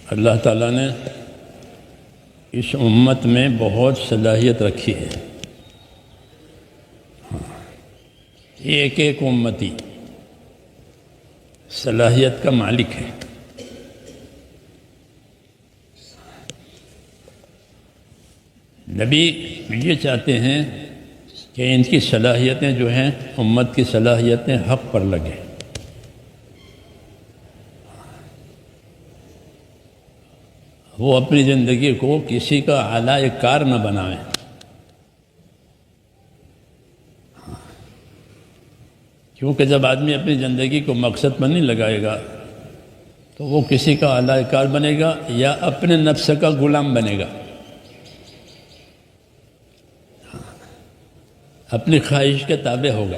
اللہ تعالیٰ نے اس امت میں بہت صلاحیت رکھی ہے۔ ایک ایک امتی صلاحیت کا مالک ہے۔ نبی یہ چاہتے ہیں کہ ان کی صلاحیتیں جو ہیں امت کی صلاحیتیں حق پر لگیں۔ وہ اپنی زندگی کو کسی کا اعلی کار نہ بنائیں۔ کیونکہ جب آدمی اپنی زندگی کو مقصد پر نہیں لگائے گا تو وہ کسی کا اعلی کار بنے گا یا اپنے نفس کا غلام بنے گا، اپنی خواہش کے تابع ہوگا۔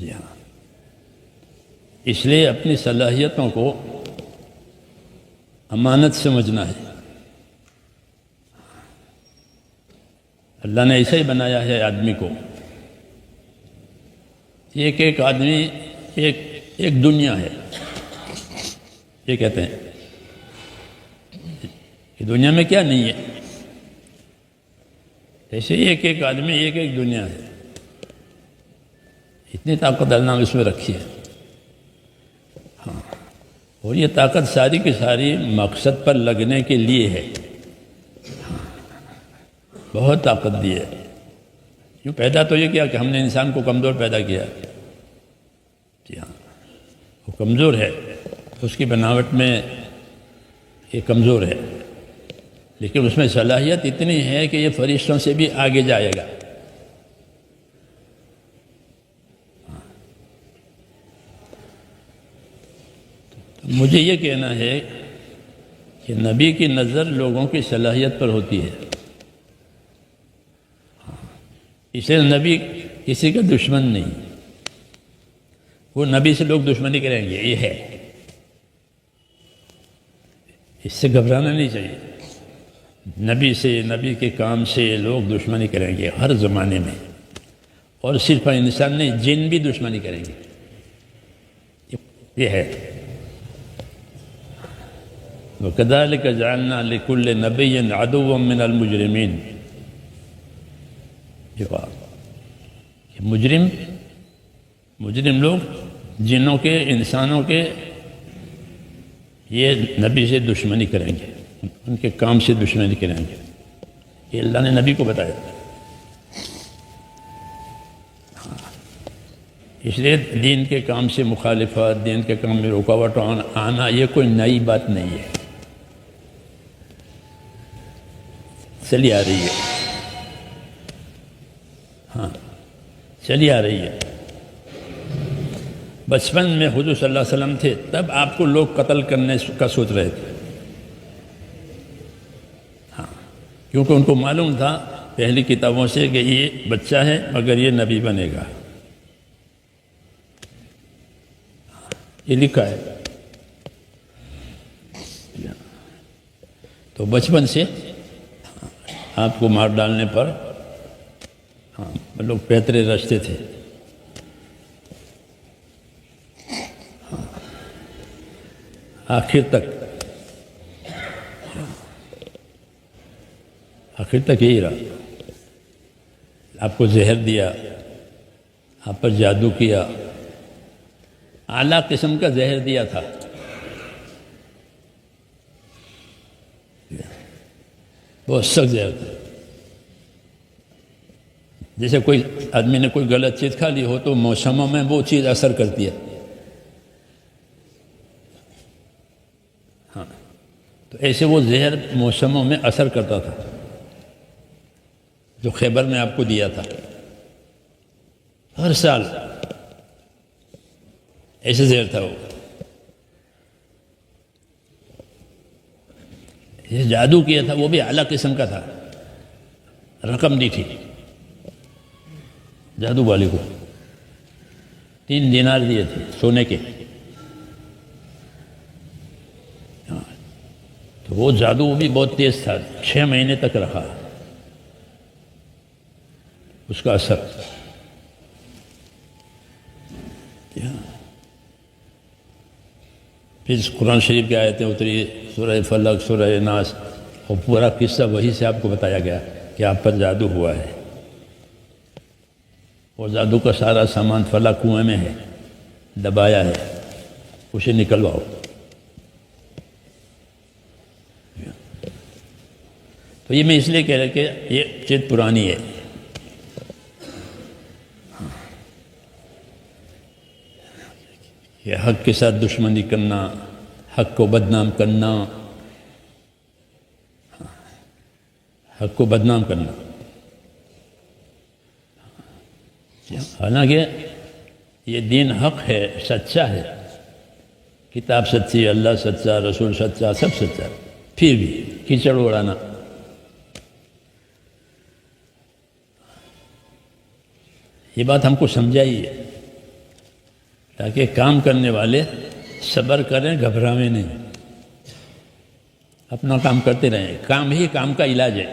جی ہاں، اس لیے اپنی صلاحیتوں کو امانت سمجھنا ہے۔ اللہ نے ایسا ہی بنایا ہے آدمی کو۔ ایک ایک آدمی ایک دنیا ہے، یہ کہتے ہیں کہ دنیا میں کیا نہیں ہے، ایسے ایک ایک آدمی ایک ایک دنیا ہے۔ اتنی طاقت اللہ نے اس میں رکھی ہے۔ ہاں، اور یہ طاقت ساری کی ساری مقصد پر لگنے کے لیے ہے۔ بہت طاقت دی ہے۔ یوں پیدا تو یہ کیا کہ ہم نے انسان کو کمزور پیدا کیا۔ جی ہاں، وہ کمزور ہے، اس کی بناوٹ میں یہ کمزور ہے، لیکن اس میں صلاحیت اتنی ہے کہ یہ فرشتوں سے بھی آگے جائے گا۔ مجھے یہ کہنا ہے کہ نبی کی نظر لوگوں کی صلاحیت پر ہوتی ہے۔ اسے نبی کسی کا دشمن نہیں، وہ نبی سے لوگ دشمنی کریں گے، یہ ہے، اس سے گھبرانا نہیں چاہیے۔ نبی سے، نبی کے کام سے لوگ دشمنی کریں گے ہر زمانے میں، اور صرف انسان نہیں، جن بھی دشمنی کریں گے، یہ ہے۔ وَكَذَلِكَ جَعَلْنَا لِكُلِّ نَبِيٍّ عَدُوًّا مِّنَ الْمُجْرِمِينَ۔ یہ کہا کہ مجرم لوگ جنوں کے، انسانوں کے، یہ نبی سے دشمنی کریں گے، ان کے کام سے دشمنی کریں گے۔ یہ اللہ نے نبی کو بتایا۔ اس لیے دین کے کام سے مخالفت، دین کے کام میں رکاوٹ آنا یہ کوئی نئی بات نہیں ہے، چلی آ رہی ہے۔ ہاں، چلی آ رہی ہے۔ بچپن میں حضور صلی اللہ علیہ وسلم تھے تب آپ کو لوگ قتل کرنے کا سوچ رہے تھے۔ ہاں، کیونکہ ان کو معلوم تھا پہلی کتابوں سے کہ یہ بچہ ہے مگر یہ نبی بنے گا، یہ لکھا ہے۔ تو بچپن سے آپ کو مار ڈالنے پر لوگ پیترے رچتے تھے۔ آخر تک یہی رہا۔ آپ کو زہر دیا، آپ پر جادو کیا، اعلیٰ قسم کا زہر دیا تھا۔ بہت سخت زہر تھا۔ جیسے کوئی آدمی نے کوئی غلط چیز کھا لی ہو تو موسموں میں وہ چیز اثر کرتی ہے۔ ہاں، تو ایسے وہ زہر موسموں میں اثر کرتا تھا جو خیبر میں آپ کو دیا تھا۔ ہر سال ایسے زہر تھا۔ وہ یہ جادو کیا تھا، وہ بھی اعلیٰ قسم کا تھا۔ رقم دی تھی جادو والی کو، 3 دینار دیے تھے سونے کے۔ تو وہ جادو بھی بہت تیز تھا، 6 مہینے تک رہا اس کا اثر۔ پھر قرآن شریف کی آیتیں اتری، سورہ فلق، سورہ ناس، اور پورا قصہ وہی سے آپ کو بتایا گیا کہ آپ پر جادو ہوا ہے، اور جادو کا سارا سامان فلاں کنویں میں ہے، دبایا ہے، اسے نکلواؤ۔ تو یہ میں اس لیے کہہ رہا کہ یہ چیز پرانی ہے۔ یہ حق کے ساتھ دشمنی کرنا، حق کو بدنام کرنا، حق کو بدنام کرنا، حالانکہ یہ دین حق ہے، سچا ہے، کتاب سچی، اللہ سچا، رسول سچا، سب سچا، پھر بھی کیچڑ اڑانا۔ یہ بات ہم کو سمجھائیے تاکہ کام کرنے والے صبر کریں، گھبراویں نہیں، اپنا کام کرتے رہیں۔ کام ہی کام کا علاج ہے،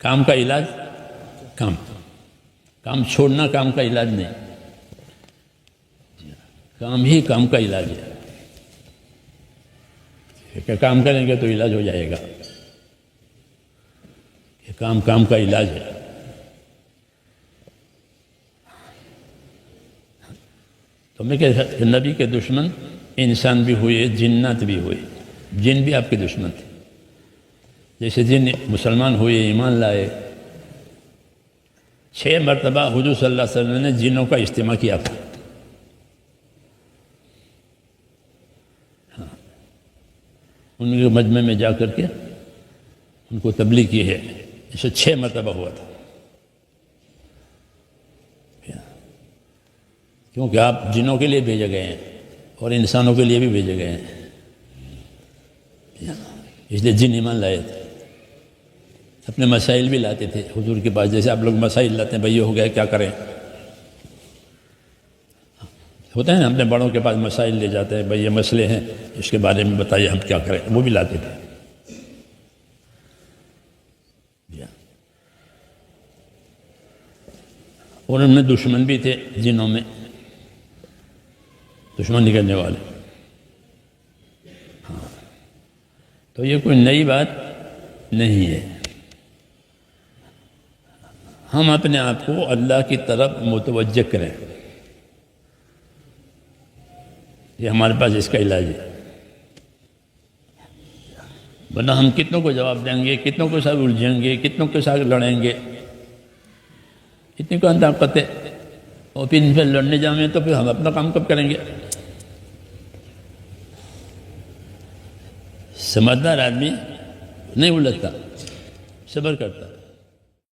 کام کا علاج کام چھوڑنا کام کا علاج نہیں، کام ہی کام کا علاج ہے۔ کہ کام کریں گے تو علاج ہو جائے گا، کہ کام کا علاج ہے۔ تو میں کہ نبی کے دشمن انسان بھی ہوئے، جنات بھی ہوئے، جن بھی آپ کے دشمن تھے۔ جیسے جن مسلمان ہوئے، ایمان لائے، 6 مرتبہ حضور صلی اللہ علیہ وسلم نے جنوں کا اجتماع کیا تھا۔ ان کے مجمع میں جا کر کے ان کو تبلیغ کی ہے، اسے 6 مرتبہ ہوا تھا، کیونکہ آپ جنوں کے لیے بھیجے گئے ہیں اور انسانوں کے لیے بھی بھیجے گئے ہیں، اس لیے جن ایمان لائے تھے، اپنے مسائل بھی لاتے تھے حضور کے پاس، جیسے آپ لوگ مسائل لاتے ہیں، بھئی یہ ہو گیا کیا کریں، ہوتا ہے نا، اپنے بڑوں کے پاس مسائل لے جاتے ہیں، بھئی یہ مسئلے ہیں، اس کے بارے میں بتائیے ہم کیا کریں، وہ بھی لاتے تھے۔ اور ان میں دشمن بھی تھے، جنوں میں دشمنی کرنے والے۔ تو یہ کوئی نئی بات نہیں ہے، ہم اپنے آپ کو اللہ کی طرف متوجہ کریں، یہ ہمارے پاس اس کا علاج ہے۔ ورنہ ہم کتنوں کو جواب دیں گے، کتنوں کے ساتھ الجھیں گے، کتنوں کے ساتھ لڑیں گے، اتنی کو طاقت ہے، اور پھر ان سے لڑنے جائیں تو پھر ہم اپنا کام کب کریں گے؟ سمجھدار آدمی نہیں الجھتا، صبر کرتا۔